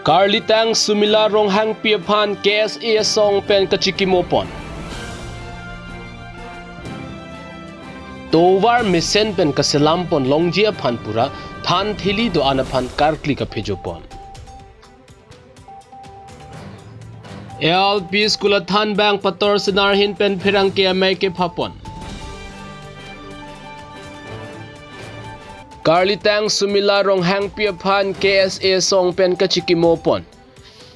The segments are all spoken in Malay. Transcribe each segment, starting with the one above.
Carly Tang sumila rong hang piaphan KSA song pen kachikimopon. Towar misen pen kaselampon longjia phan pura than thili do anaphan karkli ka phejopon. LP school than bang pator sinar hin pen phirang ke amai ke phapon. Carly Tang sumila rong hang piaphan KSA song pen kachikimopon.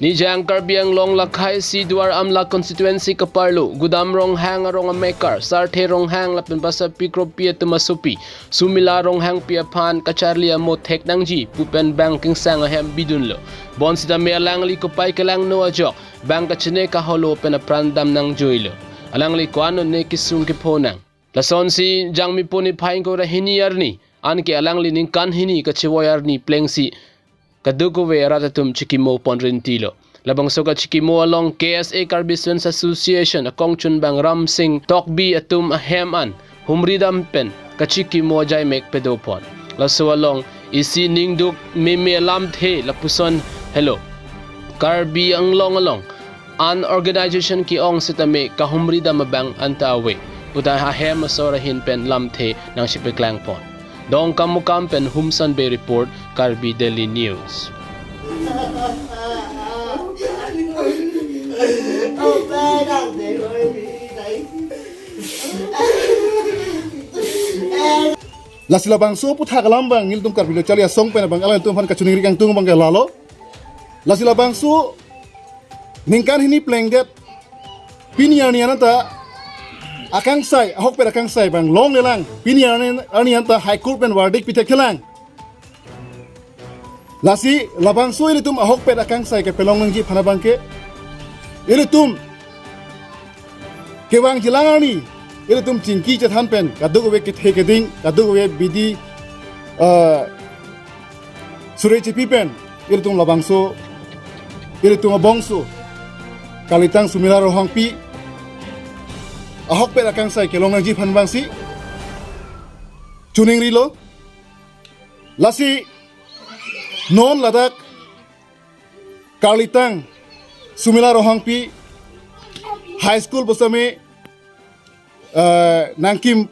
Nijang karbiang long lakhai si duar amla constituency kaparlo gudam rong hang arong amekar sarte rong hang lapen basa pikro pia tumasupi sumila rong hang piaphan kacharlia mo thek nangji pupen banking sang ahem bidunlo bon sita me alangli ko pai kalang no ajok bank kachne ka holo pen prandam nang joilo alangli ko ano ne kisung ki phonang lason si jangmi poni phaing ko ra hiniyarni an ke alangli ning kan hini ka chiwayarni plengsi kadugo we ratatum chikimo ponrintilo labang soka chikimo along KSA Carbisons Association akong chunbang Ram Singh Tokbi atum ahem an humridam pen kachikimo jai mek pedopon laso along isi ningduk meme lam the lapuson hello Karbi ang long along an organization ki ong sitame ka humridam bang antawe uta ahem asora hin pen lam the nang sipeklang pon Dong kamukam pen Humsan Bay Report, Karbi Daily News. Lasila bangso putha kalambang ngil tum Karbi lo chalia song pen bang alan tum han kachuning rikang tung bang lalo. Lasila bangso ningkan hini plengdet piniani anata akang sai ahok per akang sai bang long lelang pini ani anta high court pen wardik pitek kelang lasi labang so ilitum ahok per akang sai ke pelong nangji phana bangke ilitum kewang jilangani ilitum cingki chathan pen kaduk we ke thekeding kaduk we bidi sureci pipen ilitum labang so ilitum bongso kalitang sumila rohang pi ahok per akang sai kelong nangji phan bangsi chuning rilo lasi non ladak Carly sumila rohang pi high school bosame nangkim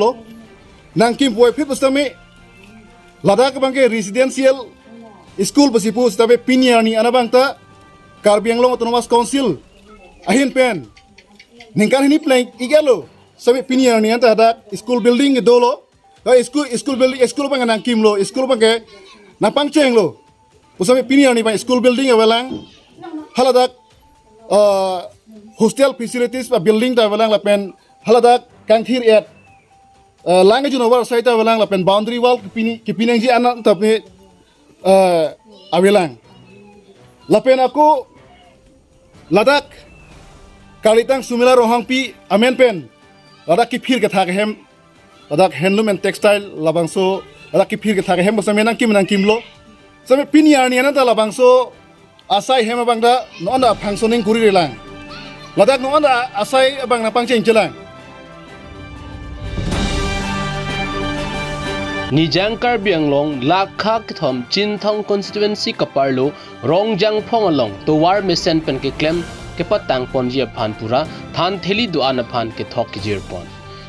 lo nangkim boy phit bosame ladak bangke residential school bosipu stabe pinyani anabangta Karbi Anglong Autonomous Council ahin pen ningkan ini plank igalo sabi pinian ni anta ada school building dolo school building school bang nangkim lo school bang na pangcheng lo usami pinian ni bang school building awalang haladak hostel facilities ba building ta awalang lapen haladak kanthir at language no war site awalang lapen boundary wall kipinang ji anak tapi awalang lapen aku ladak Kalitang sumila rohang pi amen pen ladak kipir ke thak hem ladak handloom and textile labangso ladak kipir ke thak hem basame nangkim lo same pinyani ananta labangso asai hem bangda no anda functioning kuri relang ladak no anda asai bang na pangcheng chelang Nijang Karbi Anglong lakha kithom Chinthong constituency kaparlo rongjang phong along towar misen pen ke claim ke patang ponjia phanpura than theli do anaphan ke thok ke jirpon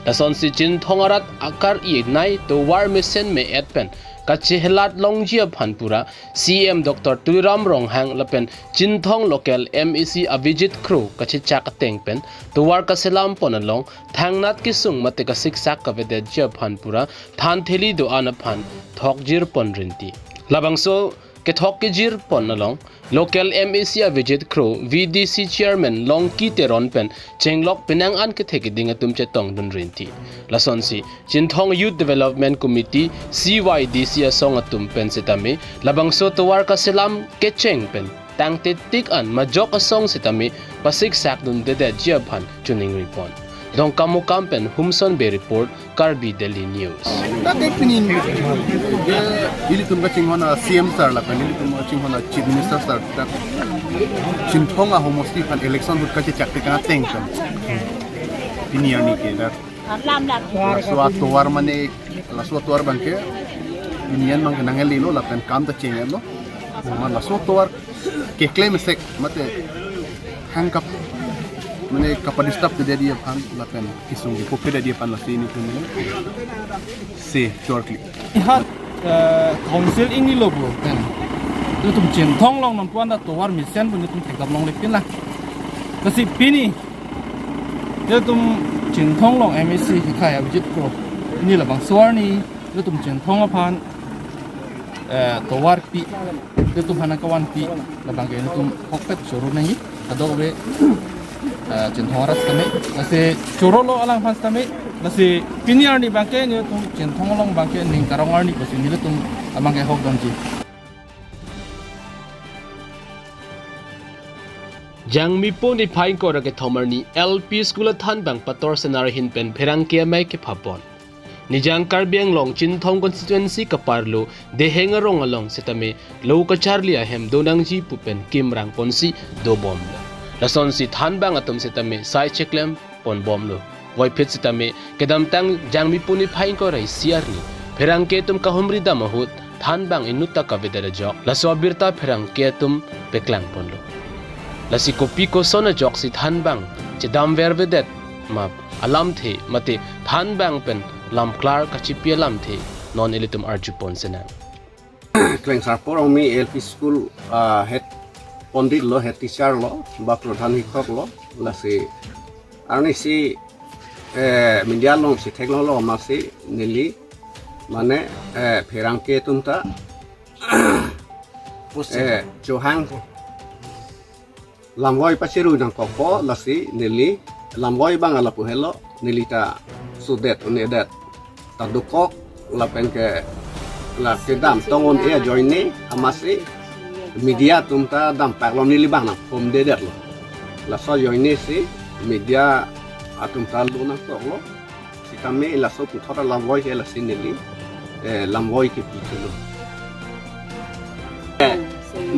dason si chin thongarat akar i nai to war mission me etpen ka chehelat longjia phanpura CM Dr. Turam Ronghang lapen Chinthong local MEC Avijit Crew ka chichak tengpen to war ka selam ponalong thangnat ki sung mate ka siksak ka vede jia phanpura than theli do anaphan thok jirpon rinti labangso ke thok ke jirpon along Local MEC Avijit Crew VDC Chairman Longki Teron pen Chenglok Penang an ke theki dinga tumche tong dun rinti lason si Chinthong Youth Development Committee CYDC asong atum pen sitame labangso towar ka selam ke cheng pen tangte tik an majok asong sitame pasik sak dun de jiabhan chuning ripon dong kamu kampen Humsan Bay Report Karbi Daily News Dapat pinin ini tuh macam mana CM sar lah, ini tuh macam mana Chief Minister sar, Chinthong homosti pan election hut kaje cakti kana teng kan, pinian ni ke dar, suatu war mana, suatu war bangke, pinian mang kenangan lilo lah pen kam tak cengel lo, man la so tor ke claim sek mate hang kap mane kapadistap ke dia pan la pen kisung di popeda dia pan la sini tu ni se shortly hat council ini lo bro kan lu tum chen thong long nam puan da to war mi sen bun tum thek dam long le pin la kasi pini lu tum chen thong long MSc ki khai abjit ko ni la bang swar ni lu tum chen thong apan to war pi lu tum hana kawan pi la bang ke lu tum hokpet churu nai ado be chen thong ras kame ase choro lo alang phas kame nasi piniar ni bangke ni tum chen thong long bangke ning karongar ni kasi ni tum amang ke hok dam ji jang mi po ni phain ko ra ke thomar ni LP school than bang pator senar hin pen pherang ke mai ke phapon ni jang karbiang long chin thong constituency ka parlo de henga rong along setame lo ka charli a hem donang ji pu pen kim rang ponsi do bom la son si than bang atom setame sai cheklem pon bom lo voi phit setame kedam tang jang mi po ni phain ko rai siar ni pherang ke tum ka humri da mahut than bang inuta ka vedara jok la so birta pherang ke tum peklang pon lo lasi kopi ko sona jok si than bang che dam ver vedet ma alam the mate than bang pen lam klar ka chi pia lam the non elitum arju pon sena kleng sar porong mi LP school head pondit lo head teacher lo ba pradhan hikhok lo la si arni si media long si technology ma si nili mane pherang ke tumta johang lamwoi pasiru nang kopo lasi nili lamwoi bang ala puhelo nili ta sudet unedat tadukok la penke la kedam tongon e joini amasi media tumta dam paklom nili bang na pom dedet lo la so joini si media atum talu na koklo si kami la so puthora lamwoi he la sinili lamwoi ke pitulo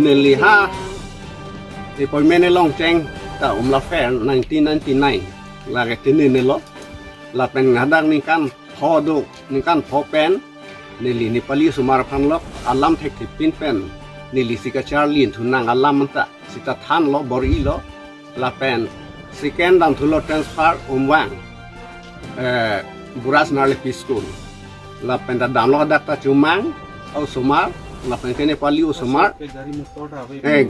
nili ha thì bây giờ long tranh ta la fair 1999 là cái tin này lo là pen ngadang ni kan pho do ni kan pho pen ni li ni pali sumar phan lo alam thek ti pin pen ni li sika charlin thunang alam ta sita than lo bori lo la pen second dam thulo transfer wang buras narle school la pen da dam lo dak ta chumang au sumar la pen kene pali usumar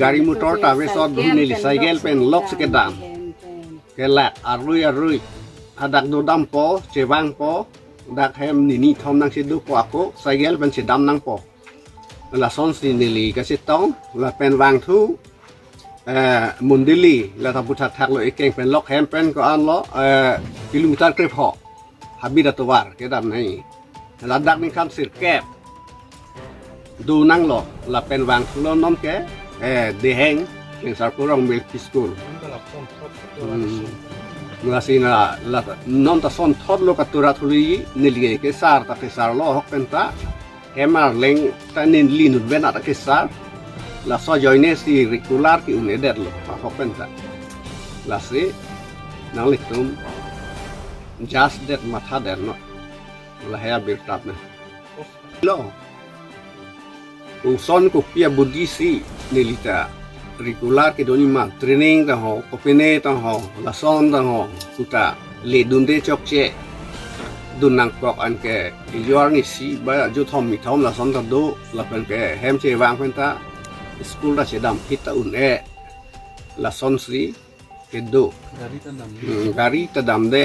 gari motor ta ve sot dhuni li cycle pen lock se ke dam ke la arui adak do dam po chewang po dak hem ni thom nang se du po ako cycle pen se dam nang po la son si ni li ka se tong la pen wang thu mundili la ta putat thak lo ekeng pen lock hem pen ko an lo kilometer ke pho habida to war ke dam nai la dak ni kam sir kep du nang lo la pen wang lo nom ke de heng yang sar kurang milk school ngasina la nom ta son thot lo ka tura thuri nilie ke sar ta ke sar lo hok pen ta hemar leng ta nin linut bena ta ke sar la so joine si regular ki une det lo pa hok pen ta la si nang litum just that matha der no la haya bir tap na lo uson ko pia budisi nilita regular ke doni ma training ta ho kopene ta ho la son ta ho kuta le dunde chokche dunang kok an ke yor ni si ba ju thom mi thom la son ta do la pen ke hem che wang pen ta school da che dam pita un e la son si ke do gari ta dam de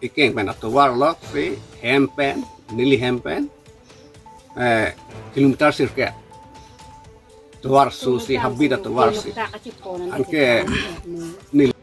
ikeng pen atwar lo se hem pen nili hem pen kilometer sirke tuar susi habida tuar si anke nil